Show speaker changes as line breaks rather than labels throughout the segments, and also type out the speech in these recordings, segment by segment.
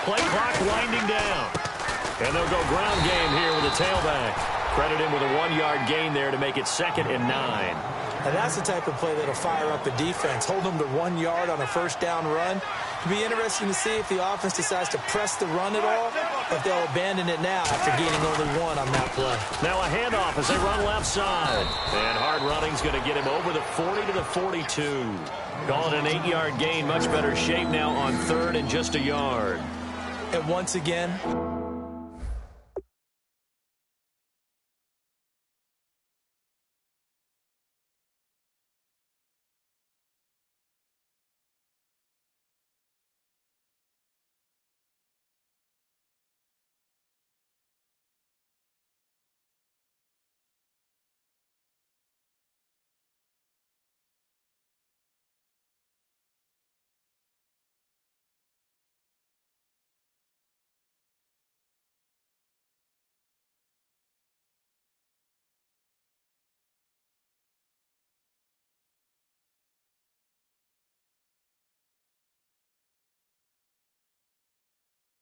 Play clock winding down. And they'll go ground game here with a tailback. Credit him with a 1-yard gain there to make it 2nd and 9.
And that's the type of play that'll fire up the defense. Hold them to 1 yard on a first down run. It'll be interesting to see if the offense decides to press the run at all, or if they'll abandon it now after gaining only 1 on that play.
Now a handoff as they run left side. And hard running's going to get him over the 40 to the 42. Calling an 8-yard gain. Much better shape now on 3rd and just a yard.
And once again,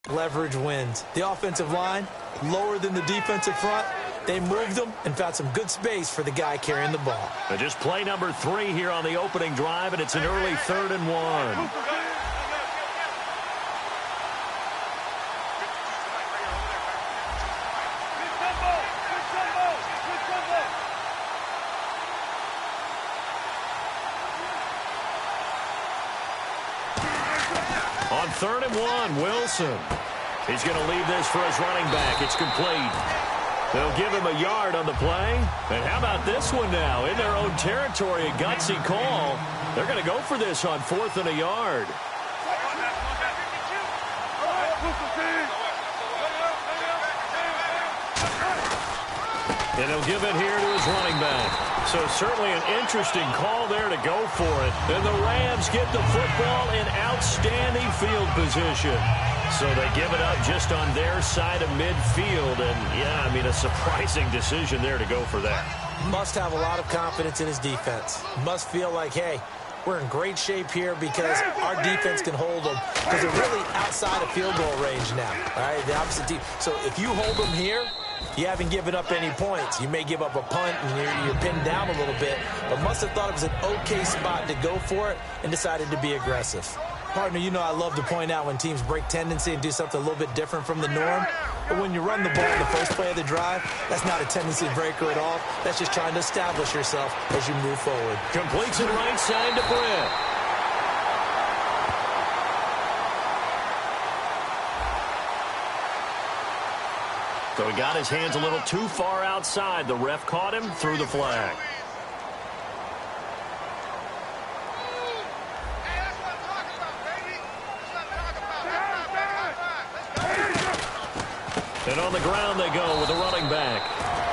leverage wins. The offensive line, lower than the defensive front. They moved them and found some good space for the guy carrying the ball.
But just play number 3 here on the opening drive, and it's an early 3rd and 1. On 3rd and 1, Wilson. He's going to leave this for his running back. It's complete. They'll give him a yard on the play. And how about this one now? In their own territory, a gutsy call. They're going to go for this on 4th and a yard. And he'll give it here to his running back. So certainly an interesting call there to go for it. And the Rams get the football in outstanding field position. So they give it up just on their side of midfield. And, yeah, I mean, a surprising decision there to go for that.
Must have a lot of confidence in his defense. Must feel like, hey, we're in great shape here because our defense can hold them. Because they're really outside of field goal range now. All right, the opposite team. So if you hold them here, you haven't given up any points. You may give up a punt and you're pinned down a little bit, but must have thought it was an okay spot to go for it and decided to be aggressive. Partner, you know I love to point out when teams break tendency and do something a little bit different from the norm. But when you run the ball in the first play of the drive, that's not a tendency breaker at all. That's just trying to establish yourself as you move forward.
Completes it right side to Britt. So he got his hands a little too far outside. The ref caught him, threw the flag. And on the ground they go with a running back.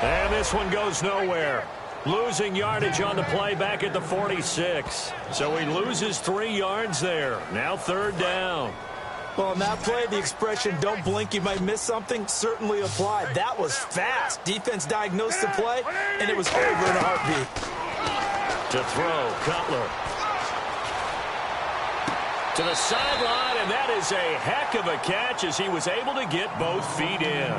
And this one goes nowhere. Losing yardage on the play back at the 46. So he loses 3 yards there. Now 3rd down.
Well, on that play, the expression, don't blink, you might miss something, certainly applied. That was fast. Defense diagnosed the play, and it was over in a heartbeat.
To throw, Cutler. To the sideline, and that is a heck of a catch as he was able to get both feet in.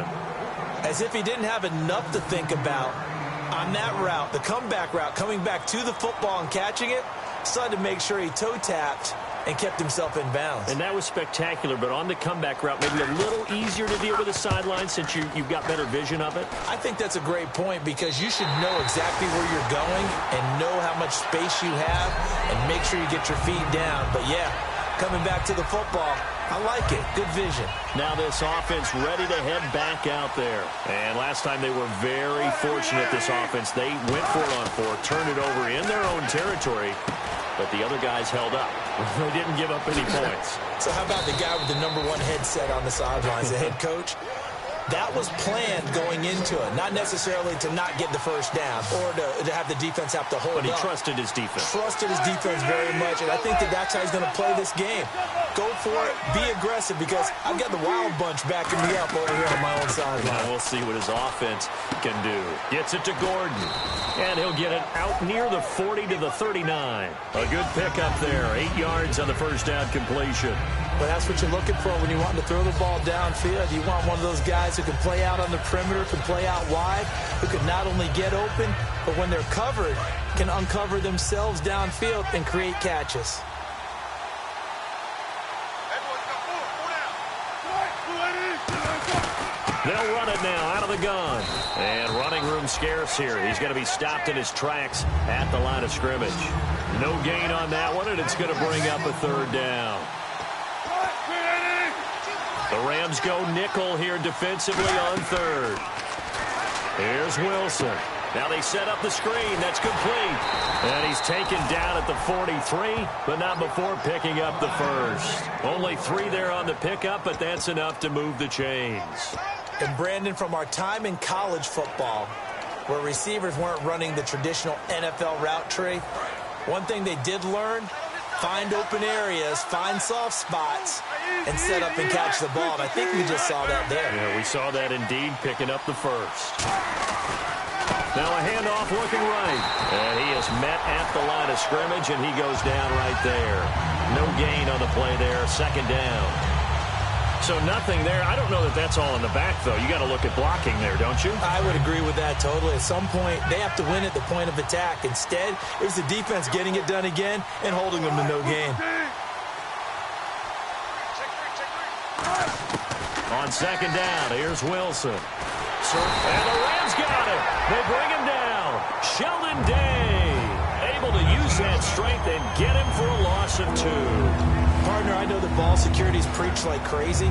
As if he didn't have enough to think about on that route, the comeback route, coming back to the football and catching it, decided to make sure he toe-tapped and kept himself in bounds.
And that was spectacular, but on the comeback route, maybe a little easier to deal with the sideline since you've got better vision of it?
I think that's a great point because you should know exactly where you're going and know how much space you have and make sure you get your feet down. But, yeah, coming back to the football, I like it. Good vision.
Now this offense ready to head back out there. And last time they were very fortunate, this offense. They went for it on 4, turned it over in their own territory. But the other guys held up. They didn't give up any points.
So how about the guy with the #1 headset on the sidelines, the head coach? That was planned going into it, not necessarily to not get the first down or to have the defense have to hold up.
But he trusted his defense.
Trusted his defense very much, and I think that's how he's going to play this game. Go for it. Be aggressive because I've got the wild bunch backing me up over here on my own sideline.
Now we'll see what his offense can do. Gets it to Gordon. And he'll get it out near the 40 to the 39. A good pickup there. 8 yards on the first down completion.
But that's what you're looking for when you want to throw the ball downfield. You want one of those guys who can play out on the perimeter, can play out wide, who can not only get open, but when they're covered, can uncover themselves downfield and create catches.
They'll run it now out of the gun. And running room scarce here. He's going to be stopped in his tracks at the line of scrimmage. No gain on that one, and it's going to bring up a third down. The Rams go nickel here defensively on third. Here's Wilson. Now they set up the screen. That's complete. And he's taken down at the 43, but not before picking up the first. Only 3 there on the pickup, but that's enough to move the chains.
And Brandon, from our time in college football, where receivers weren't running the traditional NFL route tree, one thing they did learn, find open areas, find soft spots, and set up and catch the ball. And I think we just saw that there.
Yeah, we saw that indeed, picking up the first. Now a handoff looking right. And he is met at the line of scrimmage, and he goes down right there. No gain on the play there, second down. So nothing there. I don't know that that's all in the back, though. You got to look at blocking there, don't you?
I would agree with that totally. At some point, they have to win at the point of attack. Instead, it was the defense getting it done again and holding them to no gain.
On second down, here's Wilson. And the Rams got it. They bring him down. Sheldon Day able to use that strength and get him for a loss of 2.
Partner, I know that ball security's preached like crazy,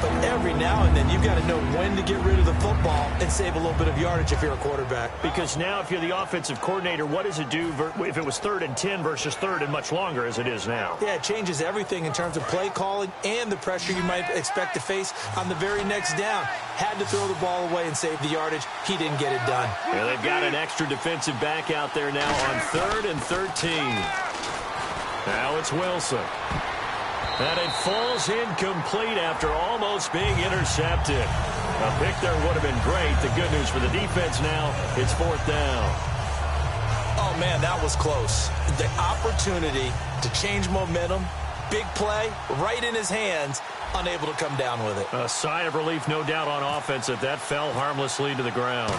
but every now and then you've got to know when to get rid of the football and save a little bit of yardage if you're a quarterback.
Because now if you're the offensive coordinator, what does it do if it was 3rd and 10 versus 3rd and much longer as it is now?
Yeah, it changes everything in terms of play calling and the pressure you might expect to face on the very next down. Had to throw the ball away and save the yardage. He didn't get it done.
Yeah, they've got an extra defensive back out there now on 3rd and 13. Now it's Wilson. And it falls incomplete after almost being intercepted. A pick there would have been great. The good news for the defense now, it's 4th down.
Oh, man, that was close. The opportunity to change momentum, big play, right in his hands, unable to come down with it.
A sigh of relief, no doubt, on offense that fell harmlessly to the ground.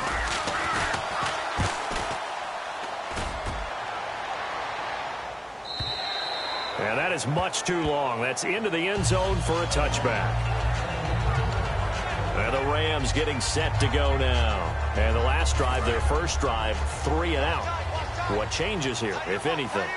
And that is much too long. That's into the end zone for a touchback. And the Rams getting set to go now. And the last drive, their first drive, 3 and out. What changes here, if anything?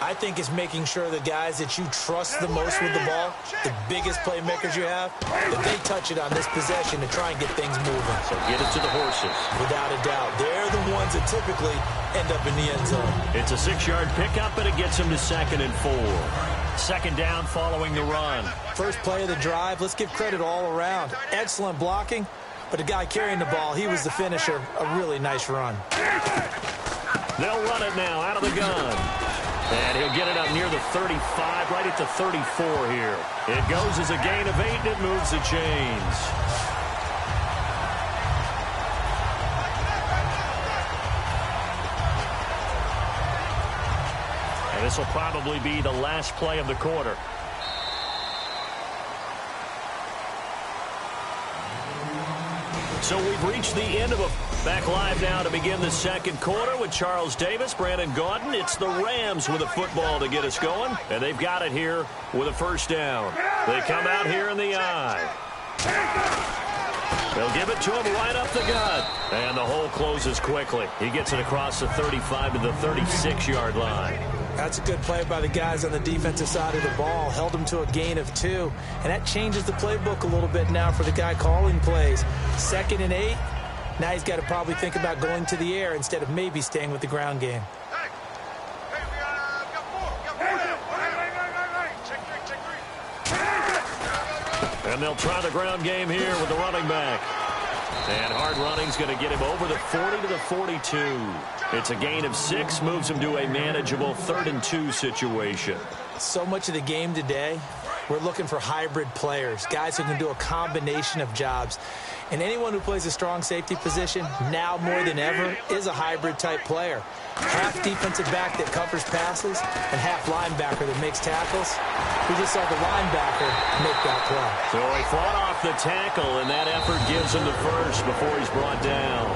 I think it's making sure the guys that you trust the most with the ball, the biggest playmakers you have, that they touch it on this possession to try and get things moving.
So get it to the horses.
Without a doubt. They're the ones that typically end up in the end zone.
It's a 6-yard pickup, and it gets them to 2nd and 4. Second down following the run.
First play of the drive. Let's give credit all around. Excellent blocking, but the guy carrying the ball, he was the finisher. A really nice run.
They'll run it now out of the gun. And he'll get it up near the 35, right at the 34 here. It goes as a gain of 8, and it moves the chains. And this will probably be the last play of the quarter. So we've reached the end of a back live now to begin the second quarter with Charles Davis, Brandon Gaudin. It's the Rams with a football to get us going, and they've got it here with a first down. They come out here in the eye. They'll give it to him right up the gut, and the hole closes quickly. He gets it across the 35 to the 36-yard line.
That's a good play by the guys on the defensive side of the ball. Held them to a gain of 2. And that changes the playbook a little bit now for the guy calling plays. 2nd and 8. Now he's got to probably think about going to the air instead of maybe staying with the ground game.
And they'll try the ground game here with the running back. And hard running's going to get him over the 40 to the 42. It's a gain of 6, moves him to a manageable 3rd and 2 situation.
So much of the game today we're looking for hybrid players, guys who can do a combination of jobs. And anyone who plays a strong safety position, now more than ever, is a hybrid-type player. Half defensive back that covers passes and half linebacker that makes tackles. We just saw the linebacker make that play.
So he fought off the tackle, and that effort gives him the first before he's brought down.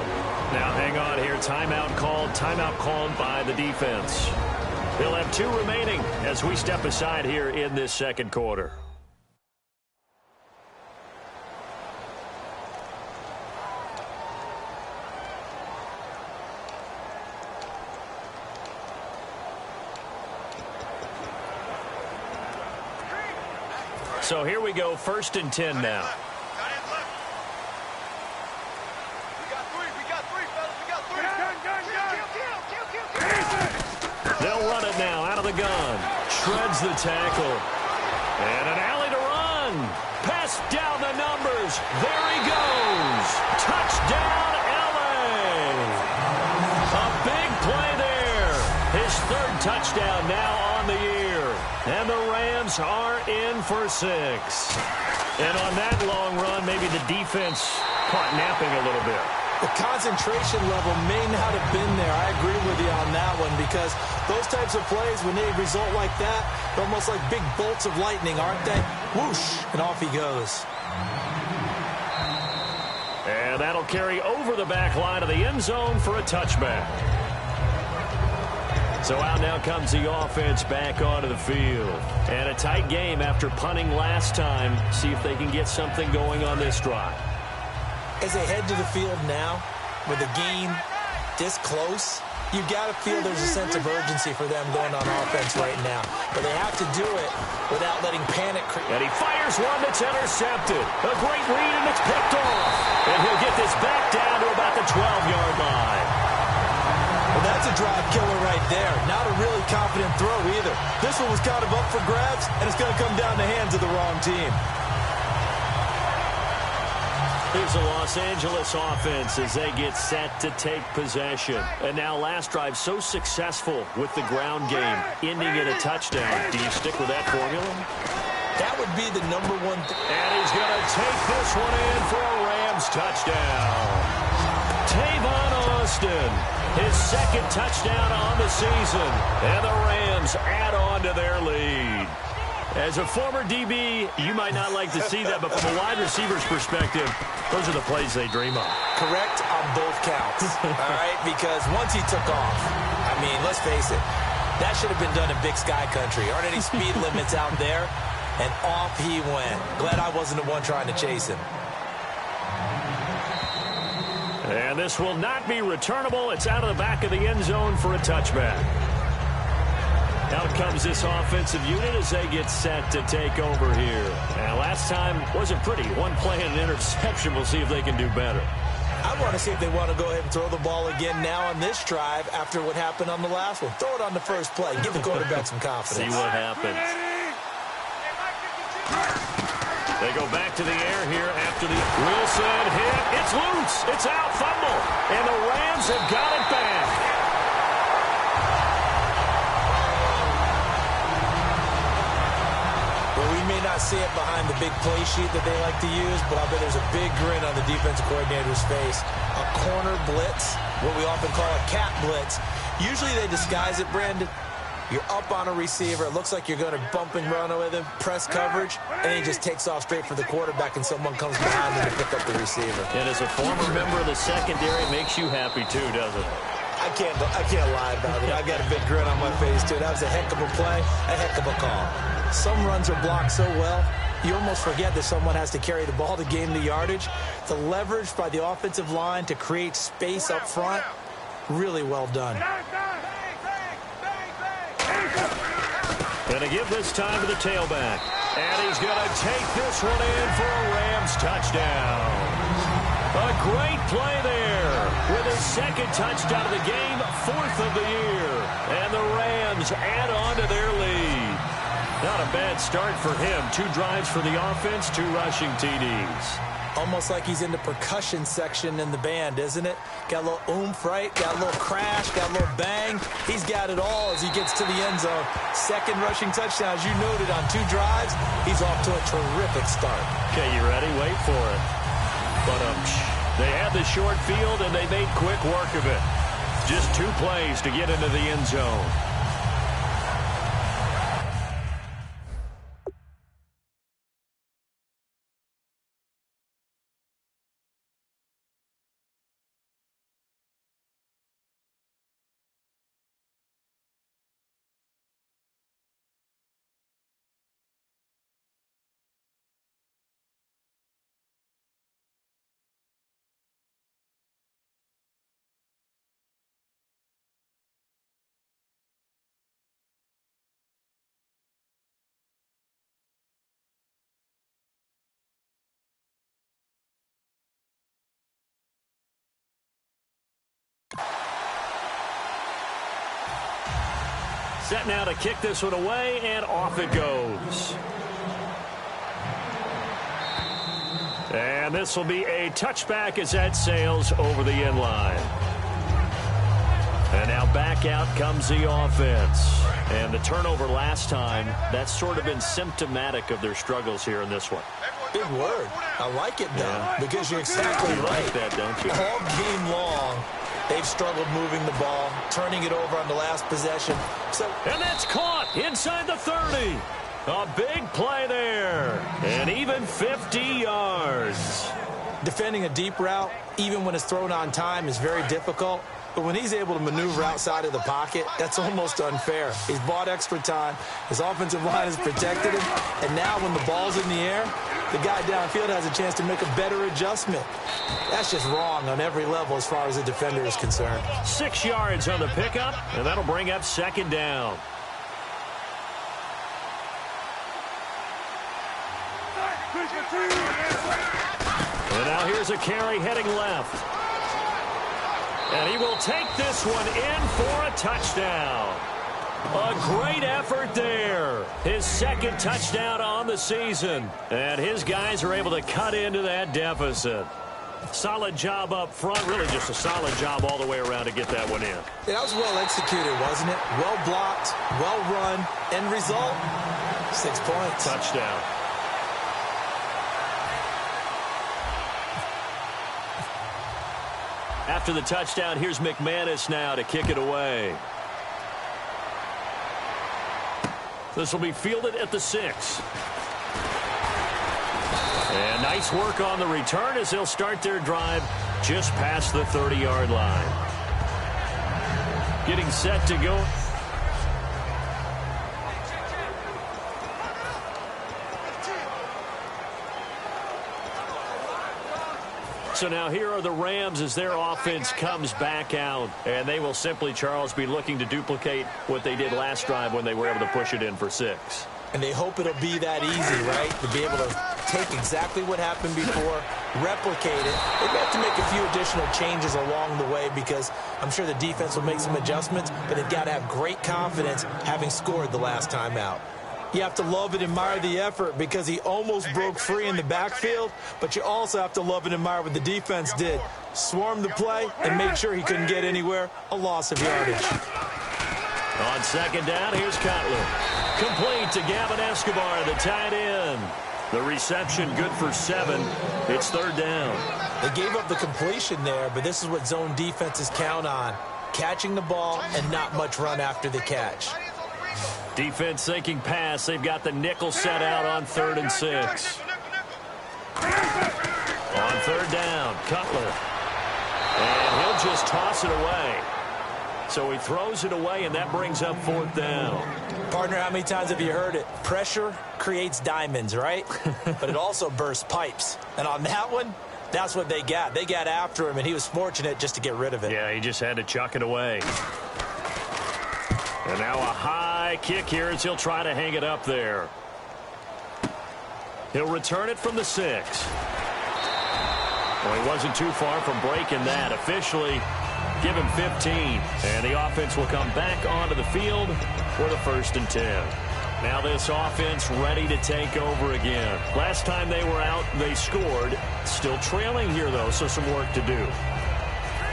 Now hang on here. Timeout called by the defense. They'll have 2 remaining as we step aside here in this second quarter. So here we go, 1st and 10 now. They'll run it now out of the gun. Shreds the tackle. And an alley to run. Pass down the numbers. There he goes. Touchdown, LA. A big play there. His 3rd touchdown now on the year. And the Rams are in for 6. And on that long run, maybe the defense caught napping a little bit.
The concentration level may not have been there. I agree with you on that one because those types of plays, when they result like that, they're almost like big bolts of lightning, aren't they? Whoosh, and off he goes.
And that'll carry over the back line of the end zone for a touchback. So out now comes the offense back onto the field. And a tight game after punting last time. See if they can get something going on this drive.
As they head to the field now, with the game this close, you got to feel there's a sense of urgency for them going on offense right now. But they have to do it without letting panic creep.
And he fires one that's intercepted. A great read, and it's picked off. And he'll get this back down to about the 12-yard line.
Well, that's a drive killer right there. Not a really confident throw either. This one was kind of up for grabs, and it's going to come down the hands of the wrong team.
Here's the Los Angeles offense as they get set to take possession. And now last drive so successful with the ground game, ending in a touchdown. Do you stick with that formula?
That would be the number one.
And he's going to take this one in for a Rams touchdown. Tavon Austin, his 2nd touchdown on the season. And the Rams add on to their lead. As a former DB, you might not like to see that, but from a wide receiver's perspective, those are the plays they dream of.
Correct on both counts, all right? Because once he took off, I mean, let's face it, that should have been done in Big Sky Country. Aren't any speed limits out there? And off he went. Glad I wasn't the one trying to chase him.
And this will not be returnable. It's out of the back of the end zone for a touchback. Out comes this offensive unit as they get set to take over here. And last time wasn't pretty. One play and an interception. We'll see if they can do better.
I want to see if they want to go ahead and throw the ball again now on this drive after what happened on the last one. Throw it on the first play. Give the quarterback some confidence.
See what happens. They go back to the air here after the Wilson hit. It's loose. It's out. Fumble. And the Rams have got it back.
May not see it behind the big play sheet that they like to use, but I bet there's a big grin on the defensive coordinator's face. A corner blitz, what we often call a cat blitz. Usually they disguise it, Brandon. You're up on a receiver. It looks like you're going to bump and run with him, press coverage, and he just takes off straight for the quarterback, and someone comes behind him to pick up the receiver.
And as a former member of the secondary, it makes you happy too, doesn't it?
I can't lie about it. I got a big grin on my face, too. That was a heck of a play, a heck of a call. Some runs are blocked so well, you almost forget that someone has to carry the ball to gain the yardage. The leverage by the offensive line to create space up front, really well done.
Going to give this time to the tailback. And he's going to take this one in for a Rams touchdown. A great play there with his 2nd touchdown of the game, 4th of the year. And the Rams add on to their lead. Not a bad start for him. 2 drives for the offense, 2 rushing TDs.
Almost like he's in the percussion section in the band, isn't it? Got a little oomph, right? Got a little crash, got a little bang. He's got it all as he gets to the end zone. Second rushing touchdown, as you noted, on 2 drives. He's off to a terrific start.
Okay, you ready? Wait for it. But they had the short field, and they made quick work of it. Just 2 plays to get into the end zone. Set now to kick this one away, and off it goes. And this will be a touchback as that sails over the end line. And now back out comes the offense. And the turnover last time, that's sort of been symptomatic of their struggles here in this one.
Big word. I like it, though, because you're exactly right.
You like that, don't you?
All game long, they've struggled moving the ball, turning it over on the last possession.
And that's caught inside the 30. A big play there. And even 50 yards.
Defending a deep route, even when it's thrown on time, is very difficult. But when he's able to maneuver outside of the pocket, that's almost unfair. He's bought extra time. His offensive line has protected him. And now when the ball's in the air, the guy downfield has a chance to make a better adjustment. That's just wrong on every level as far as the defender is concerned.
6 yards on the pickup, and that'll bring up second down. And now here's a carry heading left. And he will take this one in for a touchdown. A great effort there. His second touchdown on the season. And his guys are able to cut into that deficit. Solid job up front. Really just a solid job all the way around to get that one in.
That was well executed, wasn't it? Well blocked, well run. End result, 6 points.
Touchdown. After the touchdown, here's McManus now to kick it away. This will be fielded at the 6. And nice work on the return as they'll start their drive just past the 30-yard line. Getting set to go. So now here are the Rams as their offense comes back out. And they will simply, Charles, be looking to duplicate what they did last drive when they were able to push it in for 6.
And they hope it'll be that easy, right? To be able to take exactly what happened before, replicate it. They may have to make a few additional changes along the way because I'm sure the defense will make some adjustments, but they've got to have great confidence having scored the last time out. You have to love and admire the effort because he almost broke free in the backfield, but you also have to love and admire what the defense did. Swarmed the play and made sure he couldn't get anywhere. A loss of yardage.
On second down, here's Cutler. Complete to Gavin Escobar, the tight end. The reception good for 7. It's third down.
They gave up the completion there, but this is what zone defenses count on. Catching the ball and not much run after the catch.
Defense thinking pass. They've got the nickel set out on 3rd and 6. On third down, Cutler. And he'll just toss it away. So he throws it away, and that brings up 4th down.
Partner, how many times have you heard it? Pressure creates diamonds, right? But it also bursts pipes. And on that one, that's what they got. They got after him, and he was fortunate just to get rid of it.
Yeah, he just had to chuck it away. And now a high kick here as he'll try to hang it up there. He'll return it from the 6. Well, he wasn't too far from breaking that. Officially, give him 15. And the offense will come back onto the field for the 1st and 10. Now this offense ready to take over again. Last time they were out, they scored. Still trailing here, though, so some work to do.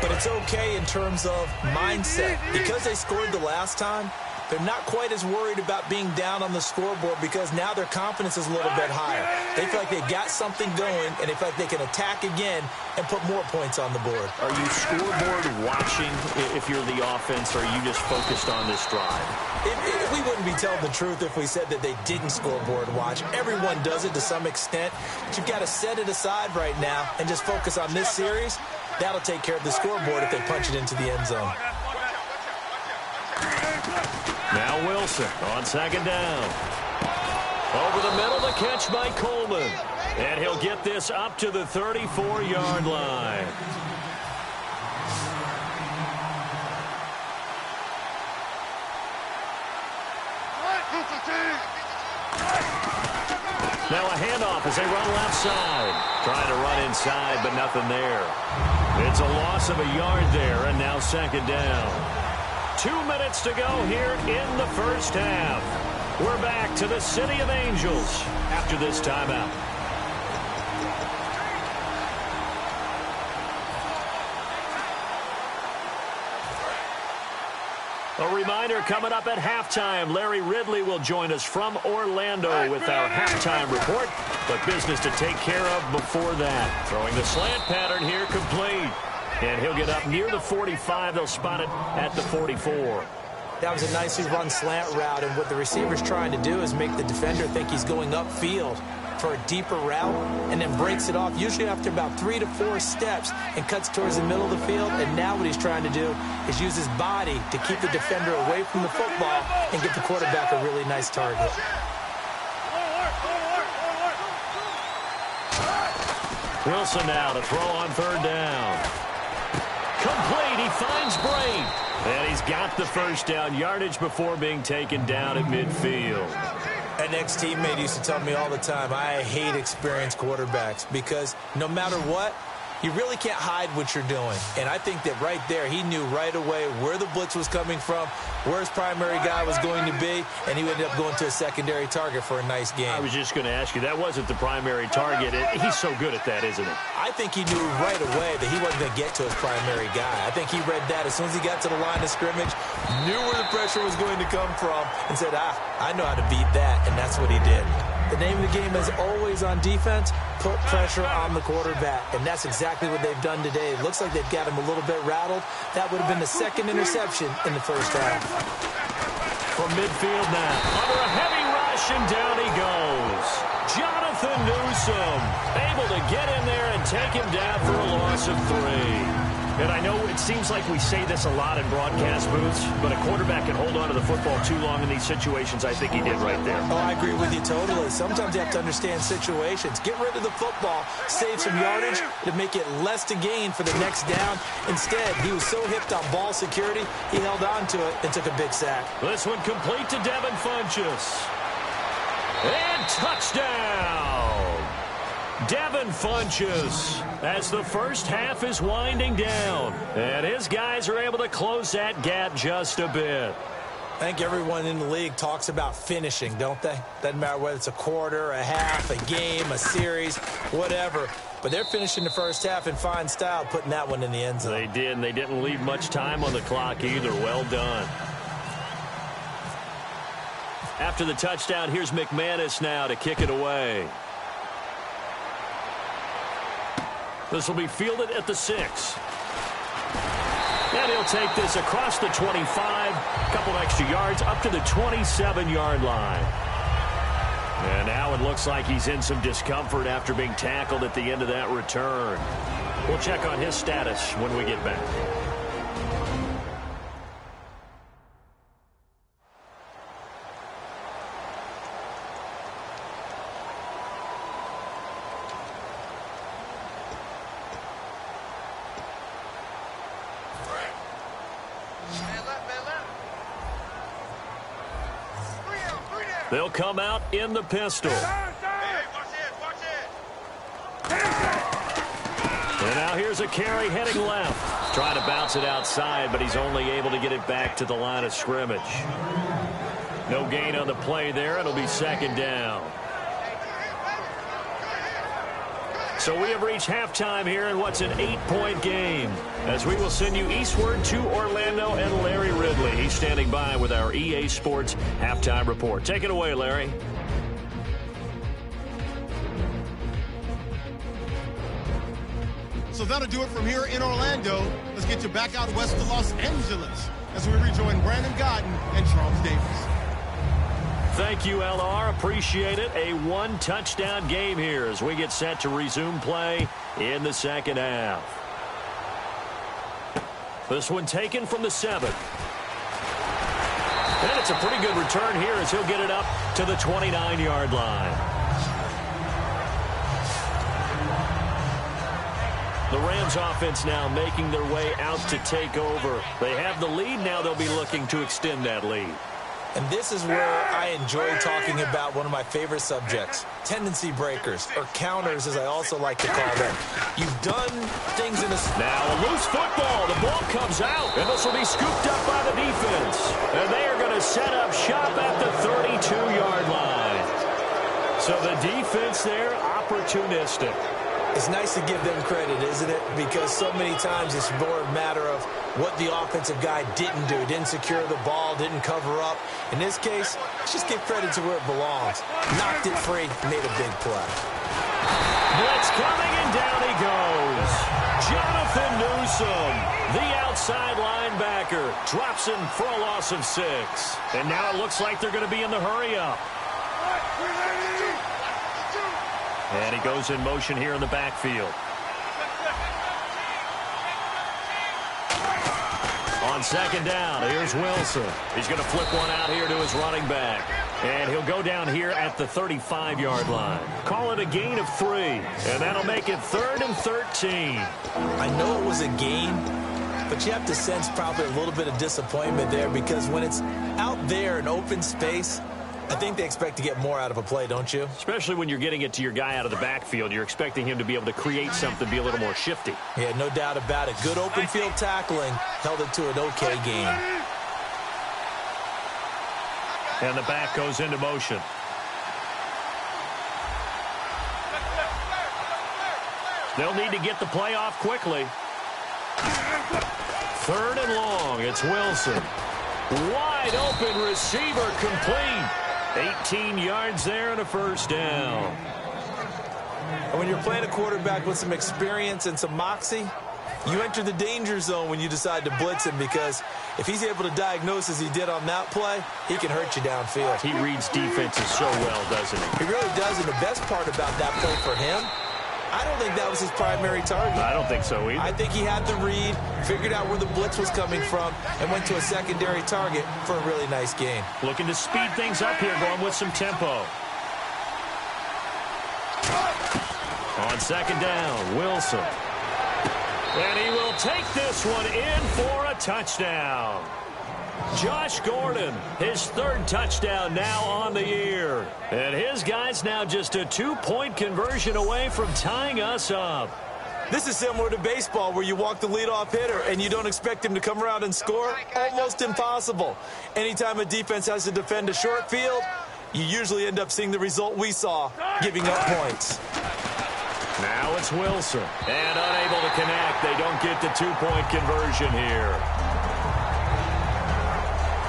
But it's okay in terms of mindset. Because they scored the last time, they're not quite as worried about being down on the scoreboard because now their confidence is a little bit higher. They feel like they've got something going, and they feel like they can attack again and put more points on the board.
Are you scoreboard watching if you're the offense, or are you just focused on this drive?
We wouldn't be telling the truth if we said that they didn't scoreboard watch. Everyone does it to some extent. But you've got to set it aside right now and just focus on this series. That'll take care of the scoreboard if they punch it into the end zone.
Now Wilson on second down. Over the middle, the catch by Coleman. And he'll get this up to the 34-yard line. Now a handoff as they run left side. Trying to run inside, but nothing there. It's a loss of a yard there, and now second down. 2 minutes to go here in the first half. We're back to the City of Angels after this timeout. A reminder coming up at halftime, Larry Ridley will join us from Orlando with our halftime report, but business to take care of before that. Throwing the slant pattern here complete. And he'll get up near the 45. They'll spot it at the 44.
That was a nicely run slant route, and what the receiver's trying to do is make the defender think he's going upfield for a deeper route and then breaks it off, usually after about 3 to 4 steps, and cuts towards the middle of the field. And now what he's trying to do is use his body to keep the defender away from the football and get the quarterback a really nice target.
Wilson now to throw on third down. Complete. He finds Brain. And he's got the first down yardage before being taken down at midfield.
An ex-teammate used to tell me all the time, I hate experienced quarterbacks because no matter what, you really can't hide what you're doing. And I think that right there, he knew right away where the blitz was coming from, where his primary guy was going to be, and he ended up going to a secondary target for a nice game.
I was just going to ask you, that wasn't the primary target. He's so good at that, isn't he?
I think he knew right away that he wasn't going to get to his primary guy. I think he read that as soon as he got to the line of scrimmage, knew where the pressure was going to come from, and said, I know how to beat that, and that's what he did. The name of the game is always on defense, put pressure on the quarterback, and that's exactly what they've done today. It looks like they've got him a little bit rattled. That would have been the second interception in the first half.
From midfield now, under a heavy rush, and down he goes. Jonathan Newsom able to get in there and take him down for a loss of 3. And I know it seems like we say this a lot in broadcast booths, but a quarterback can hold on to the football too long in these situations. I think he did right there.
Oh, I agree with you totally. Sometimes you have to understand situations. Get rid of the football, save some yardage to make it less to gain for the next down. Instead, he was so hipped on ball security, he held on to it and took a big sack.
This one complete to Devin Funchess. And touchdown! Devin Funchess as the first half is winding down. And his guys are able to close that gap just a bit.
I think everyone in the league talks about finishing, don't they? Doesn't matter whether it's a quarter, a half, a game, a series, whatever. But they're finishing the first half in fine style, putting that one in the end zone.
They did, and they didn't leave much time on the clock either. Well done. After the touchdown, here's McManus now to kick it away. This will be fielded at the 6. And he'll take this across the 25, a couple extra yards, up to the 27-yard line. And now it looks like he's in some discomfort after being tackled at the end of that return. We'll check on his status when we get back. They'll come out in the pistol. And now here's a carry heading left. Trying to bounce it outside, but he's only able to get it back to the line of scrimmage. No gain on the play there. It'll be second down. So we have reached halftime here in what's an 8-point game, as we will send you eastward to Orlando and Larry Ridley. He's standing by with our EA Sports halftime report. Take it away, Larry.
So that'll do it from here in Orlando. Let's get you back out west to Los Angeles as we rejoin Brandon Gaudin and Charles Davis.
Thank you, LR. Appreciate it. A one-touchdown game here as we get set to resume play in the second half. This one taken from the 7. And it's a pretty good return here as he'll get it up to the 29-yard line. The Rams offense now making their way out to take over. They have the lead. Now they'll be looking to extend that lead.
And this is where I enjoy talking about one of my favorite subjects, tendency breakers, or counters as I also like to call them. You've done things in a...
Now a loose football. The ball comes out, and this will be scooped up by the defense. And they are going to set up shop at the 32-yard line. So the defense there, opportunistic.
It's nice to give them credit, isn't it? Because so many times it's more a matter of what the offensive guy didn't do. Didn't secure the ball, didn't cover up. In this case, let's just give credit to where it belongs. Knocked it free, made a big play.
Blitz coming, and down he goes. Jonathan Newsom, the outside linebacker, drops him for a loss of 6. And now it looks like they're going to be in the hurry-up. And he goes in motion here in the backfield. On second down, here's Wilson. He's going to flip one out here to his running back. And he'll go down here at the 35-yard line. Call it a gain of 3. And that'll make it 3rd and 13.
I know it was a gain, but you have to sense probably a little bit of disappointment there because when it's out there in open space, I think they expect to get more out of a play, don't you?
Especially when you're getting it to your guy out of the backfield. You're expecting him to be able to create something, be a little more shifty.
Yeah, no doubt about it. Good open field tackling held it to an okay game.
And the back goes into motion. They'll need to get the play off quickly. 3rd and long. It's Wilson. Wide open receiver complete. 18 yards there and a first down.
And when you're playing a quarterback with some experience and some moxie, you enter the danger zone when you decide to blitz him because if he's able to diagnose as he did on that play, he can hurt you downfield.
He reads defenses so well, doesn't he?
He really does, and the best part about that play for him, I don't think that was his primary target.
I don't think so either.
I think he had the read, figured out where the blitz was coming from, and went to a secondary target for a really nice gain.
Looking to speed things up here, going with some tempo. On second down, Wilson. And he will take this one in for a touchdown. Josh Gordon, his 3rd touchdown now on the year. And his guy's now just a 2-point conversion away from tying us up.
This is similar to baseball where you walk the leadoff hitter and you don't expect him to come around and score. Almost impossible. Anytime a defense has to defend a short field, you usually end up seeing the result we saw, giving up points.
Now it's Wilson. And unable to connect. They don't get the 2-point conversion here.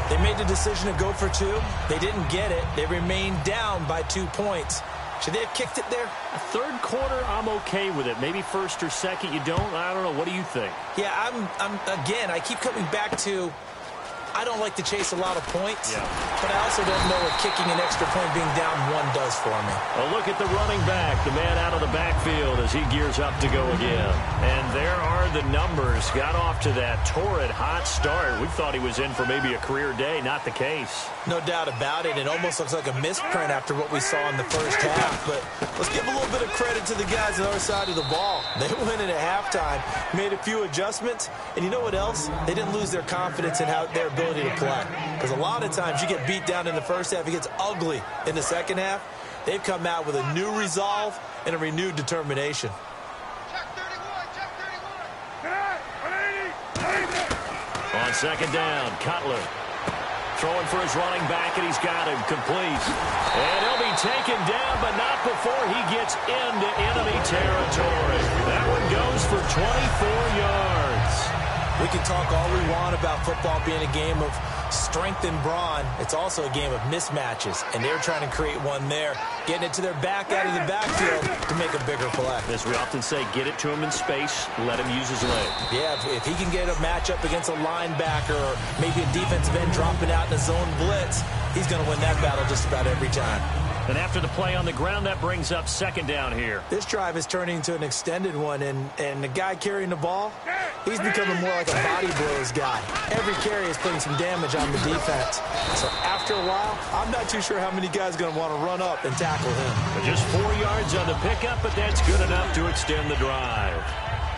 They made the decision to go for 2. They didn't get it. They remained down by 2 points. Should they have kicked it there?
Third quarter, I'm okay with it. Maybe first or second, you don't. I don't know. What do you think?
Yeah, again, I keep coming back to I don't like to chase a lot of points, but I also don't know what kicking an extra point being down 1 does for me.
A look at the running back, the man out of the backfield as he gears up to go again. And there are the numbers. Got off to that torrid hot start. We thought he was in for maybe a career day. Not the case.
No doubt about it. It almost looks like a misprint after what we saw in the first half. But let's give a little bit of credit to the guys on the other side of the ball. They went in at halftime, made a few adjustments, and you know what else? They didn't lose their confidence in how their ability to play. Because a lot of times you get beat down in the first half, it gets ugly in the second half. They've come out with a new resolve and a renewed determination.
On second down, Cutler throwing for his running back, and he's got him complete. And he'll be taken down, but not before he gets into enemy territory. That one goes for 24 yards.
We can talk all we want about football being a game of strength and brawn. It's also a game of mismatches, and they're trying to create one there, getting it to their back out of the backfield to make a bigger play.
As we often say, get it to him in space, let him use his leg.
Yeah, if he can get a matchup against a linebacker or maybe a defensive end dropping out in a zone blitz, he's going to win that battle just about every time.
And after the play on the ground, that brings up second down here.
This drive is turning into an extended one, and the guy carrying the ball, he's becoming more like a body blows guy. Every carry is putting some damage on the defense. So after a while, I'm not too sure how many guys are going to want to run up and tackle him.
But just 4 yards on the pickup, but that's good enough to extend the drive.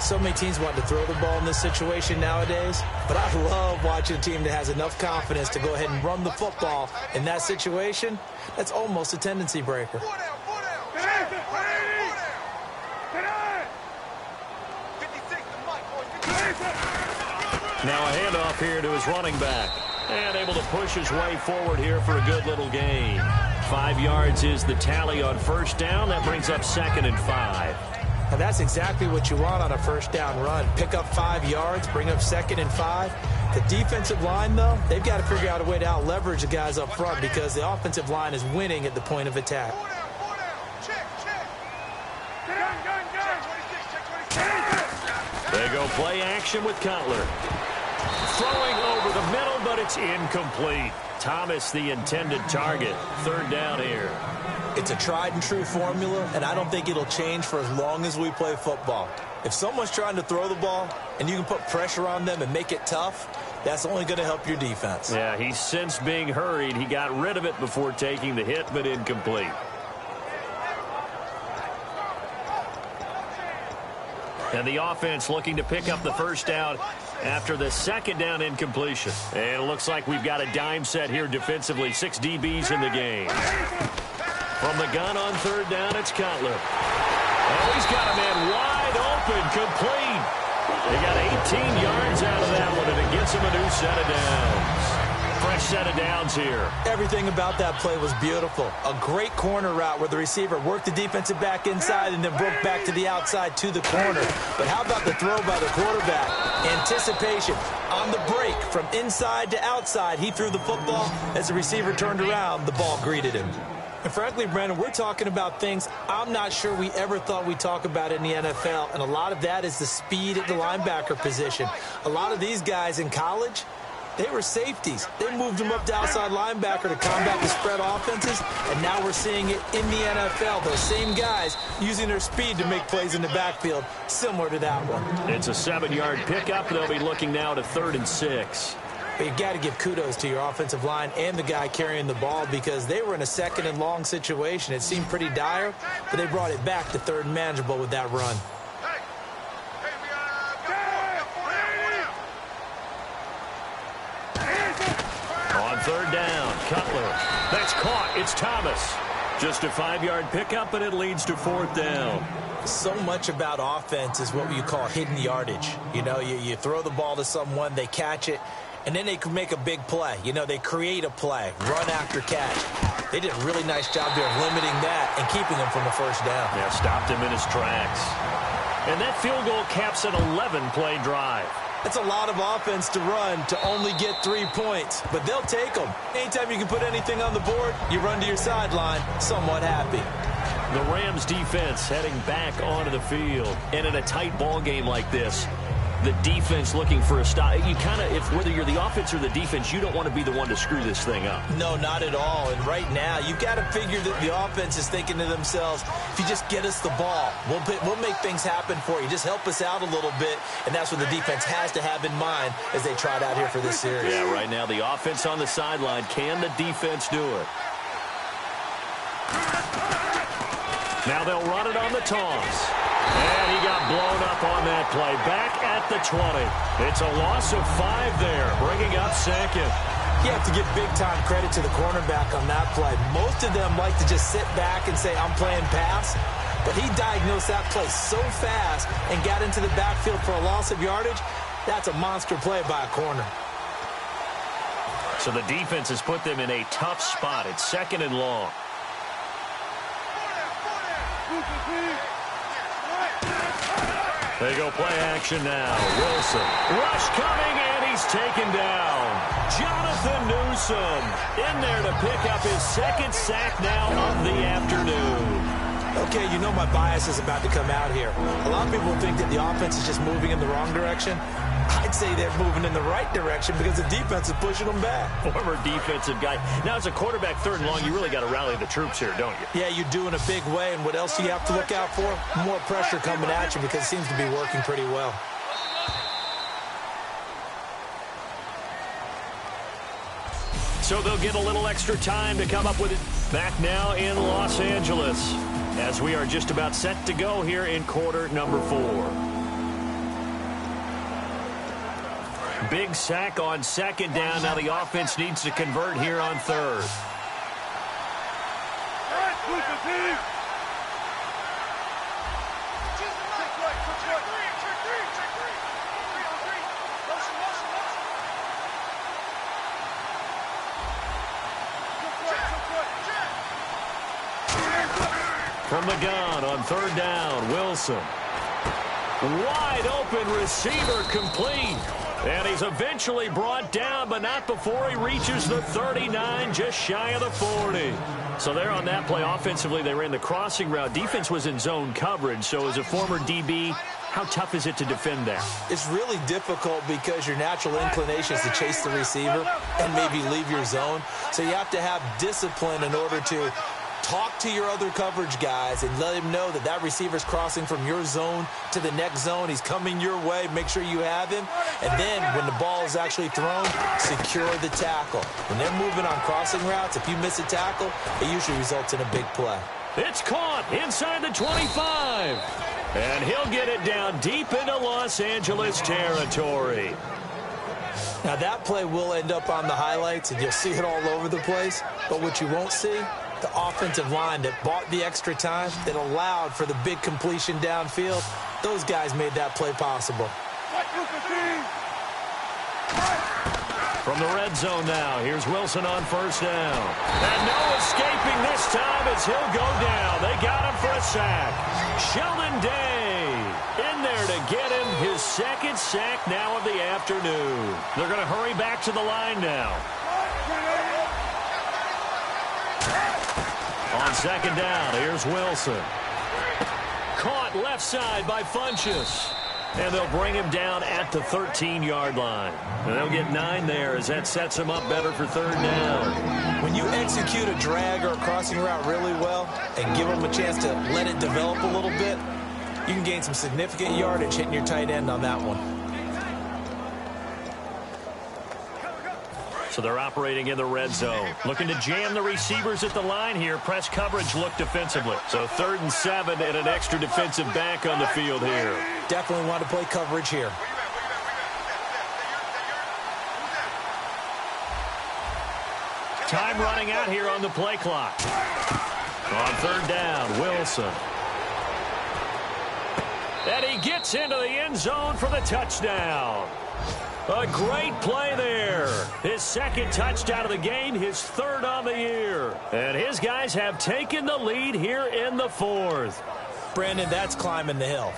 So many teams want to throw the ball in this situation nowadays, but I love watching a team that has enough confidence to go ahead and run the football in that situation. That's almost a tendency breaker.
Now a handoff here to his running back. And able to push his way forward here for a good little gain. 5 yards is the tally on first down. That brings up 2nd and 5.
And that's exactly what you want on a first down run. Pick up 5 yards, bring up 2nd and 5. The defensive line, though, they've got to figure out a way to out-leverage the guys up front because the offensive line is winning at the point of attack.
They go play action with Cutler. Throwing over the middle, but it's incomplete. Thomas, the intended target. 3rd down here.
It's a tried-and-true formula, and I don't think it'll change for as long as we play football. If someone's trying to throw the ball and you can put pressure on them and make it tough, that's only going to help your defense.
Yeah, he's since being hurried. He got rid of it before taking the hit, but incomplete. And the offense looking to pick up the first down after the 2nd down incompletion. And it looks like we've got a dime set here defensively. 6 DBs in the game. From the gun on 3rd down, it's Cutler. Oh, he's got a man wide open, complete. They got 18 yards out of that one, and it gets him a new set of downs. Fresh set of downs here.
Everything about that play was beautiful. A great corner route where the receiver worked the defensive back inside and then broke back to the outside to the corner. But how about the throw by the quarterback? Anticipation on the break from inside to outside. He threw the football. As the receiver turned around, the ball greeted him. And frankly, Brandon, we're talking about things I'm not sure we ever thought we'd talk about in the NFL, and a lot of that is the speed at the linebacker position. A lot of these guys in college, they were safeties. They moved them up to outside linebacker to combat the spread offenses, and now we're seeing it in the NFL. Those same guys using their speed to make plays in the backfield, similar to that one.
It's a 7-yard pickup. They'll be looking now to 3rd and 6.
But you've got to give kudos to your offensive line and the guy carrying the ball because they were in a 2nd and long situation. It seemed pretty dire, but they brought it back to 3rd and manageable with that run.
On 3rd down, Cutler. That's caught. It's Thomas. Just a 5-yard pickup, and it leads to 4th down.
So much about offense is what you call hidden yardage. You know, you throw the ball to someone, they catch it, and then they can make a big play. You know, they create a play, run after catch. They did a really nice job there of limiting that and keeping him from a first down.
Yeah, stopped him in his tracks. And that field goal caps an 11-play drive.
That's a lot of offense to run to only get 3 points, but they'll take them. Anytime you can put anything on the board, you run to your sideline somewhat happy.
The Rams defense heading back onto the field. And in a tight ball game like this, the defense looking for a stop. You kind of, if whether you're the offense or the defense, you don't want to be the one to screw this thing up.
No, not at all. And right now, you've got to figure that the offense is thinking to themselves, if you just get us the ball, we'll make things happen for you. Just help us out a little bit. And that's what the defense has to have in mind as they trot out here for this series.
Yeah, right now, the offense on the sideline. Can the defense do it? Now they'll run it on the toss. And he got blown up on that play. Back at the 20. It's a loss of 5 there, bringing up 2nd.
You have to give big-time credit to the cornerback on that play. Most of them like to just sit back and say, I'm playing pass. But he diagnosed that play so fast and got into the backfield for a loss of yardage. That's a monster play by a corner.
So the defense has put them in a tough spot. It's 2nd and long. They go play action now. Wilson. Rush coming, and he's taken down. Jonathan Newsom in there to pick up his 2nd sack now of the afternoon.
Okay, you know my bias is about to come out here. A lot of people think that the offense is just moving in the wrong direction. I'd say they're moving in the right direction because the defense is pushing them back.
Former defensive guy. Now, as a quarterback 3rd and long, you really got to rally the troops here, don't you?
Yeah, you do in a big way. And what else do you have to look out for? More pressure coming at you because it seems to be working pretty well.
So they'll get a little extra time to come up with it. Back now in Los Angeles as we are just about set to go here in quarter number 4. Big sack on 2nd down. Now the offense needs to convert here on 3rd. From the gun on 3rd down, Wilson. Wide open receiver complete. And he's eventually brought down, but not before he reaches the 39, just shy of the 40. So there on that play, offensively, they ran the crossing route. Defense was in zone coverage, so as a former DB, how tough is it to defend that?
It's really difficult because your natural inclination is to chase the receiver and maybe leave your zone. So you have to have discipline in order to talk to your other coverage guys and let him know that that receiver's crossing from your zone to the next zone. He's coming your way. Make sure you have him. And then when the ball is actually thrown, secure the tackle. When they're moving on crossing routes, if you miss a tackle, it usually results in a big play.
It's caught inside the 25. And he'll get it down deep into Los Angeles territory.
Now that play will end up on the highlights, and you'll see it all over the place. But what you won't see, the offensive line that bought the extra time, that allowed for the big completion downfield, those guys made that play possible.
From the red zone now, here's Wilson on 1st down. And no escaping this time as he'll go down. They got him for a sack. Sheldon Day in there to get him his 2nd sack now of the afternoon. They're going to hurry back to the line now. On 2nd down, here's Wilson. Caught left side by Funchess. And they'll bring him down at the 13-yard line. And they'll get 9 there as that sets him up better for 3rd down.
When you execute a drag or a crossing route really well and give them a chance to let it develop a little bit, you can gain some significant yardage hitting your tight end on that one.
So they're operating in the red zone. Looking to jam the receivers at the line here. Press coverage look defensively. So 3rd and 7 and an extra defensive back on the field here.
Definitely want to play coverage here.
Time running out here on the play clock. On 3rd down, Wilson. And he gets into the end zone for the touchdown. A great play there. His 2nd touchdown of the game, his 3rd on the year. And his guys have taken the lead here in the 4th.
Brandon, that's climbing the hill.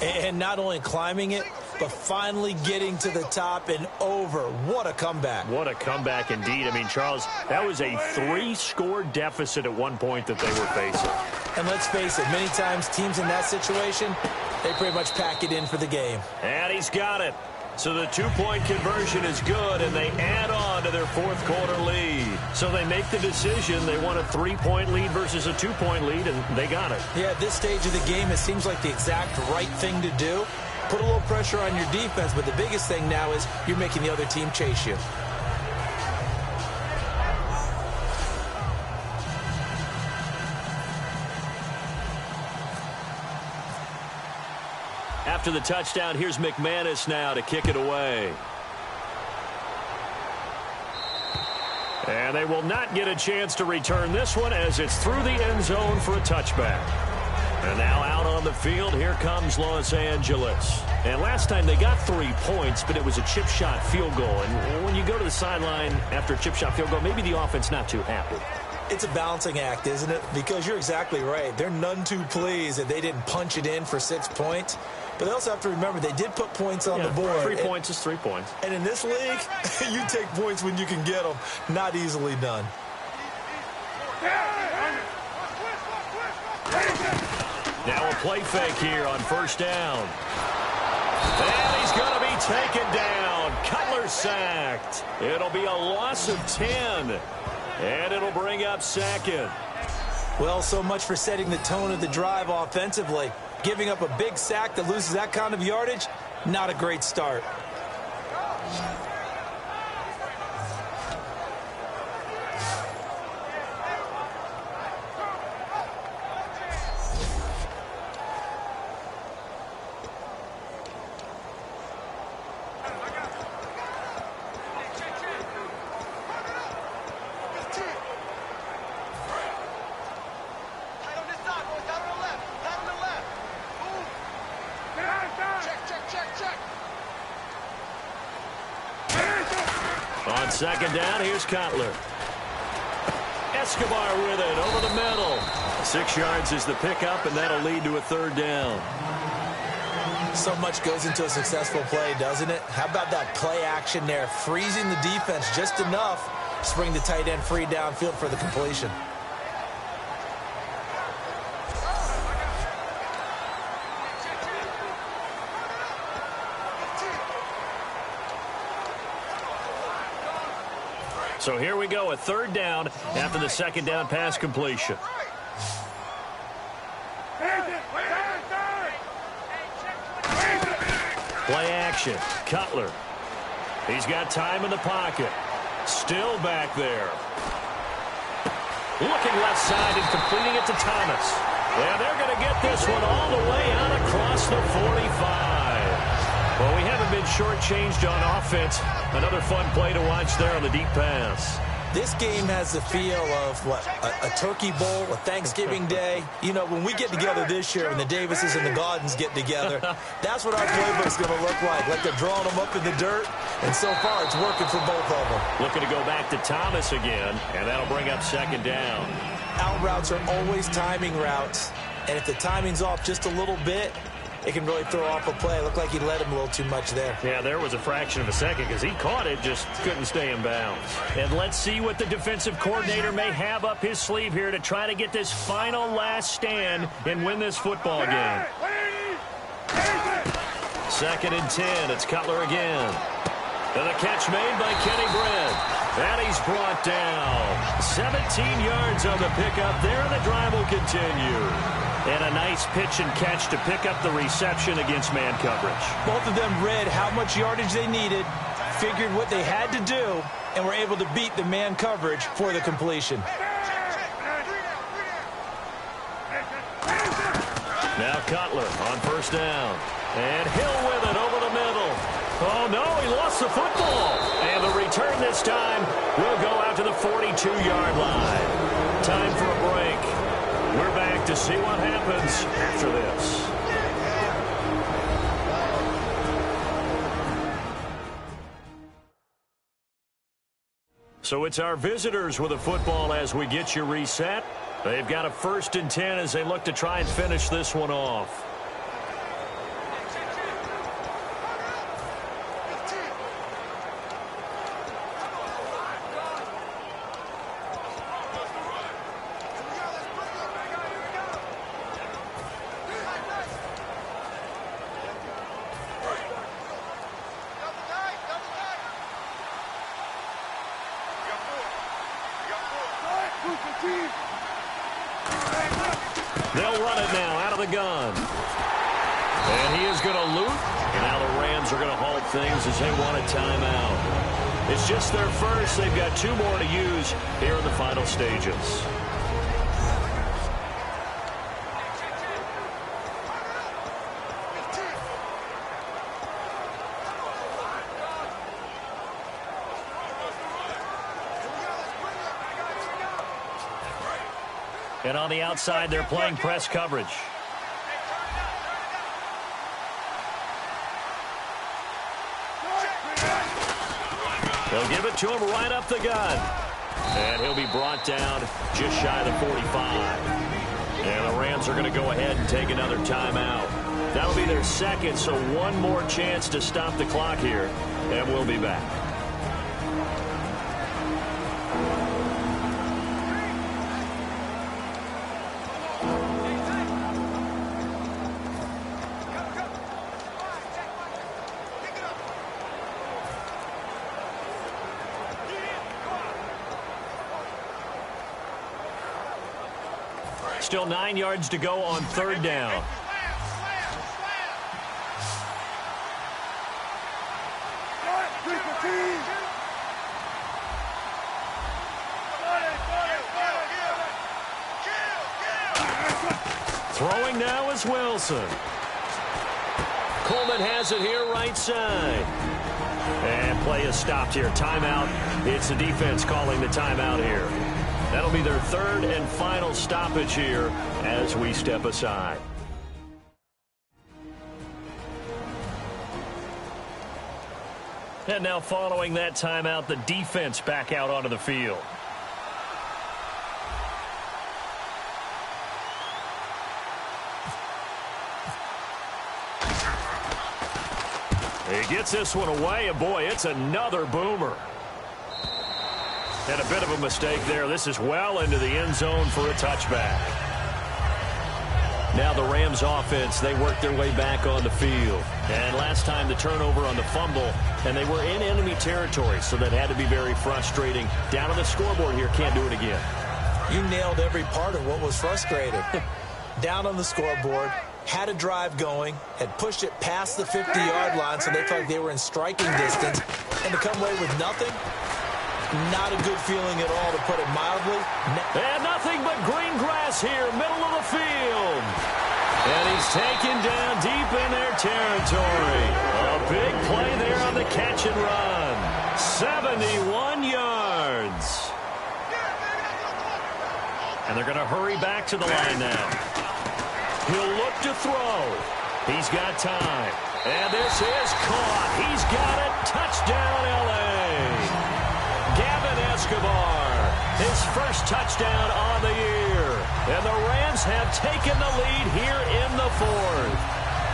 And not only climbing it, but finally getting to the top and over. What a comeback.
What a comeback indeed. I mean, Charles, that was a 3-score deficit at one point that they were facing.
And let's face it, many times teams in that situation, they pretty much pack it in for the game.
And he's got it. So the 2-point conversion is good, and they add on to their 4th quarter lead. So they make the decision. They want a 3-point lead versus a 2-point lead, and they got it.
Yeah, at this stage of the game, it seems like the exact right thing to do. Put a little pressure on your defense, but the biggest thing now is you're making the other team chase you.
After the touchdown, here's McManus now to kick it away. And they will not get a chance to return this one as it's through the end zone for a touchback. And now out on the field, here comes Los Angeles. And last time they got 3 points, but it was a chip shot field goal. And when you go to the sideline after a chip shot field goal, maybe the offense not too happy.
It's a balancing act, isn't it? Because you're exactly right. They're none too pleased that they didn't punch it in for 6 points. But they also have to remember they did put points on the board.
3 points is 3 points.
And in this league, you take points when you can get them. Not easily done.
Now a play fake here on first down. And he's going to be taken down. Cutler sacked. It'll be a loss of 10. And it'll bring up second.
Well, so much for setting the tone of the drive offensively. Giving up a big sack that loses that kind of yardage, not a great start.
On second down, here's Cutler. Escobar with it over the middle. 6 yards is the pickup, and that'll lead to a third down.
So much goes into a successful play, doesn't it? How about that play action there? Freezing the defense just enough to bring the tight end free downfield for the completion.
So here we go, a third down after the second down pass completion. Play action. Cutler. He's got time in the pocket. Still back there. Looking left side and completing it to Thomas. And they're going to get this one all the way out across the 45. Well, we haven't been shortchanged on offense. Another fun play to watch there on the deep pass.
This game has the feel of, what, a turkey bowl, a Thanksgiving day. You know, when we get together this year and the Davises and the Gaudens get together, that's what our playbook's going to look like they're drawing them up in the dirt. And so far, it's working for both of them.
Looking to go back to Thomas again, and that'll bring up second down.
Out routes are always timing routes. And if the timing's off just a little bit, it can really throw off a play. Looked like he led him a little too much there.
Yeah, there was a fraction of a second because he caught it, just couldn't stay in bounds. And let's see what the defensive coordinator may have up his sleeve here to try to get this final last stand and win this football game. 2nd and 10. It's Cutler again. And a catch made by Kenny Britt. And he's brought down. 17 yards on the pickup there, and the drive will continue. And a nice pitch and catch to pick up the reception against man coverage.
Both of them read how much yardage they needed, figured what they had to do, and were able to beat the man coverage for the completion.
Now Cutler on first down. And Hill with it over the middle. Oh, no, he lost the football. And the return this time will go out to the 42-yard line. Time for a break. We're back to see what happens after this. So it's our visitors with a football as we get you reset. They've got a 1st and 10 as they look to try and finish this one off. They'll run it now out of the gun. And he is going to loop. And now the Rams are going to halt things as they want a timeout. It's just their first. They've got 2 more to use here in the final stages. And on the outside, they're playing press coverage. They'll give it to him right up the gut. And he'll be brought down just shy of the 45. And the Rams are going to go ahead and take another timeout. That'll be their second, so one more chance to stop the clock here. And we'll be back. Still 9 yards to go on third down. Throwing now is Wilson. Coleman has it here right side. And play is stopped here. Timeout. It's the defense calling the timeout here. That'll be their third and final stoppage here as we step aside. And now following that timeout, the defense back out onto the field. He gets this one away, and boy, it's another boomer. And a bit of a mistake there. This is well into the end zone for a touchback. Now the Rams offense, they work their way back on the field. And last time the turnover on the fumble, and they were in enemy territory, so that had to be very frustrating. Down on the scoreboard here, can't do it again.
You nailed every part of what was frustrating. Down on the scoreboard, had a drive going, had pushed it past the 50-yard line, so they felt like they were in striking distance, and to come away with nothing, not a good feeling at all, to put it mildly.
And nothing but green grass here, middle of the field. And he's taken down deep in their territory. A big play there on the catch and run. 71 yards. And they're going to hurry back to the line now. He'll look to throw. He's got time. And this is caught. He's got it. Touchdown, L.A. Gavin Escobar, his first touchdown on the year. And the Rams have taken the lead here in the fourth.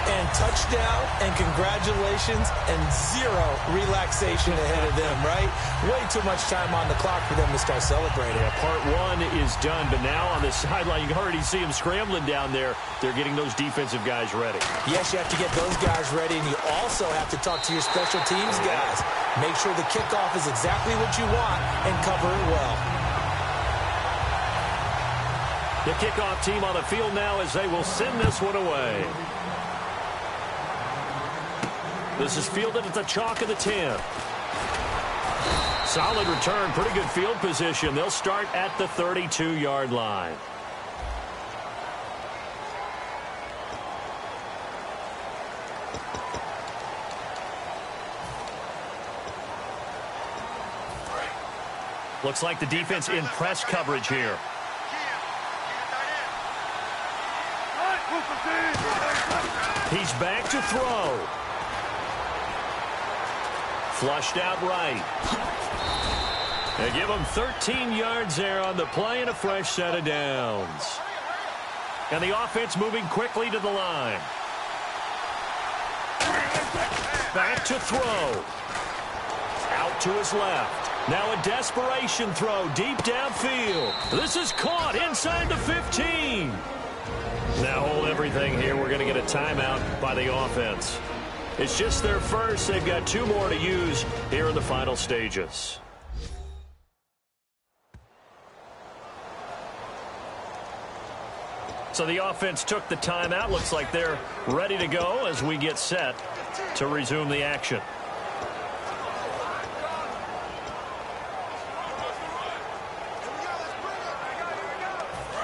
And touchdown and congratulations and zero relaxation ahead of them, right? Way too much time on the clock for them to start celebrating.
Yeah, part one is done, but now on the sideline, you can already see them scrambling down there. They're getting those defensive guys ready.
Yes, you have to get those guys ready, and you also have to talk to your special teams guys. Make sure the kickoff is exactly what you want and cover it well.
The kickoff team on the field now as they will send this one away. This is fielded at the chalk of the 10. Solid return, pretty good field position. They'll start at the 32-yard line. Looks like the defense in press coverage here. He's back to throw. Flushed out right. They give him 13 yards there on the play and a fresh set of downs. And the offense moving quickly to the line. Back to throw. Out to his left. Now a desperation throw deep downfield. This is caught inside the 15. Now hold everything here. We're going to get a timeout by the offense. It's just their first. They've got two more to use here in the final stages. So the offense took the timeout. Looks like they're ready to go as we get set to resume the action.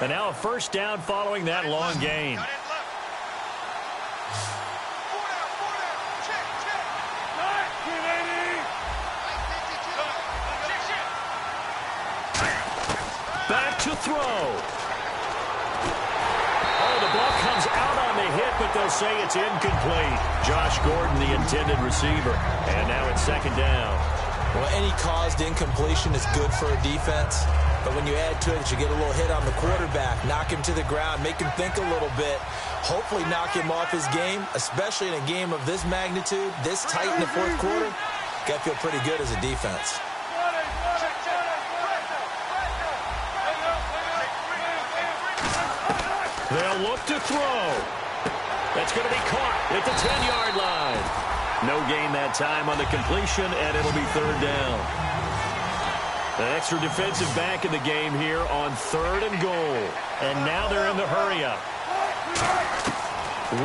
And now a first down following that long gain. Back to throw. Oh, the ball comes out on the hit, but they'll say it's incomplete. Josh Gordon, the intended receiver. And now it's second down.
Well, any caused incompletion is good for a defense. But when you add to it, you get a little hit on the quarterback, knock him to the ground, make him think a little bit, hopefully knock him off his game, especially in a game of this magnitude, this tight in the fourth quarter. Got to feel pretty good as a defense.
They'll look to throw. That's going to be caught at the 10-yard line. No gain that time on the completion, and it'll be third down. An extra defensive back in the game here on 3rd and goal. And now they're in the hurry-up.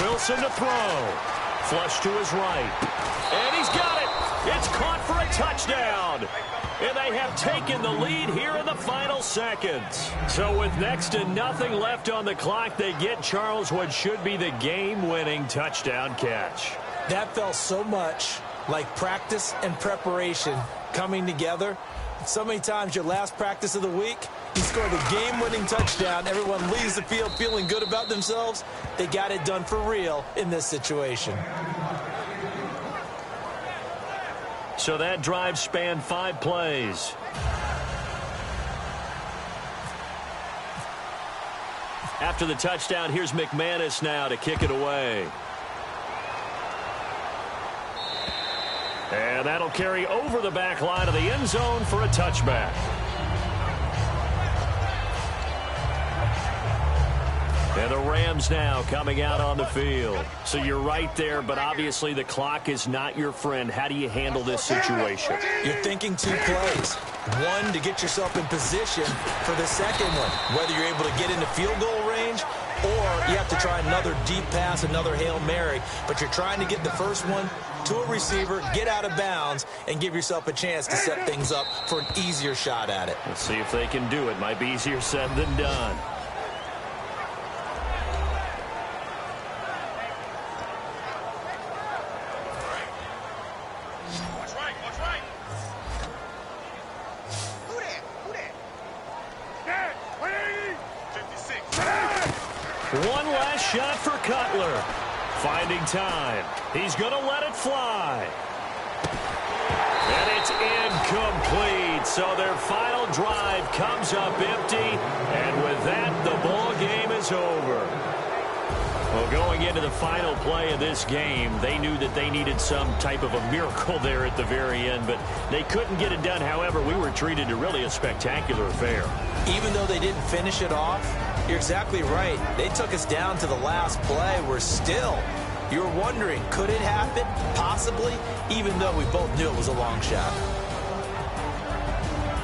Wilson to throw. Flush to his right. And he's got it. It's caught for a touchdown. And they have taken the lead here in the final seconds. So with next to nothing left on the clock, they get Charles what should be the game-winning touchdown catch.
That felt so much like practice and preparation coming together. So many times your last practice of the week, you scored the game-winning touchdown. Everyone leaves the field feeling good about themselves. They got it done for real in this situation.
So that drive spanned 5 plays. After the touchdown, here's McManus now to kick it away. And that'll carry over the back line of the end zone for a touchback. And the Rams now coming out on the field. So you're right there, but obviously the clock is not your friend. How do you handle this situation?
You're thinking 2 plays. One, to get yourself in position for the second one, whether you're able to get into field goal range or you have to try another deep pass, another Hail Mary. But you're trying to get the first one to a receiver, get out of bounds, and give yourself a chance to set things up for an easier shot at it.
Let's see if they can do it. Might be easier said than done. One last shot for Cutler. Finding time. He's going to let it fly. And it's incomplete. So their final drive comes up empty. And with that, the ball game is over. Well, going into the final play of this game, they knew that they needed some type of a miracle there at the very end, but they couldn't get it done. However, we were treated to really a spectacular affair.
Even though they didn't finish it off, you're exactly right. They took us down to the last play. We're still, you were wondering, could it happen? Possibly, even though we both knew it was a long shot.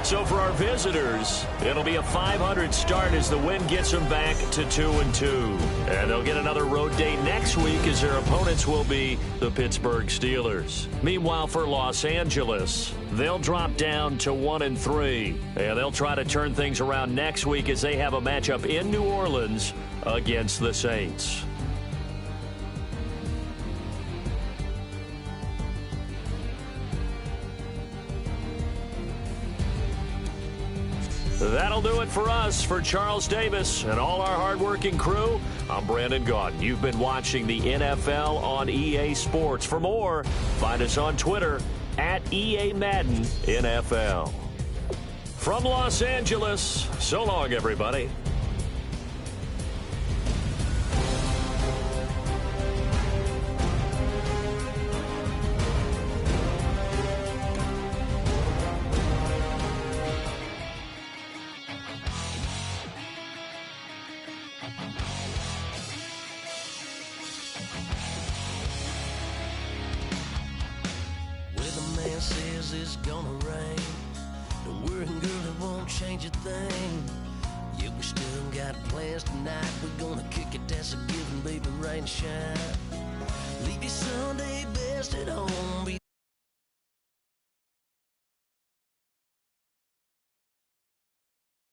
So for our visitors, it'll be a .500 start as the win gets them back to 2-2. And they'll get another road date next week as their opponents will be the Pittsburgh Steelers. Meanwhile, for Los Angeles, they'll drop down to 1-3. And they'll try to turn things around next week as they have a matchup in New Orleans against the Saints. That'll do it for us. For Charles Davis and all our hardworking crew, I'm Brandon Gaudin. You've been watching the NFL on EA Sports. For more, find us on Twitter at EA Madden NFL. From Los Angeles, so long, everybody.
Says it's gonna rain. Don't worry, girl, it won't change a thing. Yeah, we still got plans tonight. We're gonna kick it, that's a given, baby, rain or shine.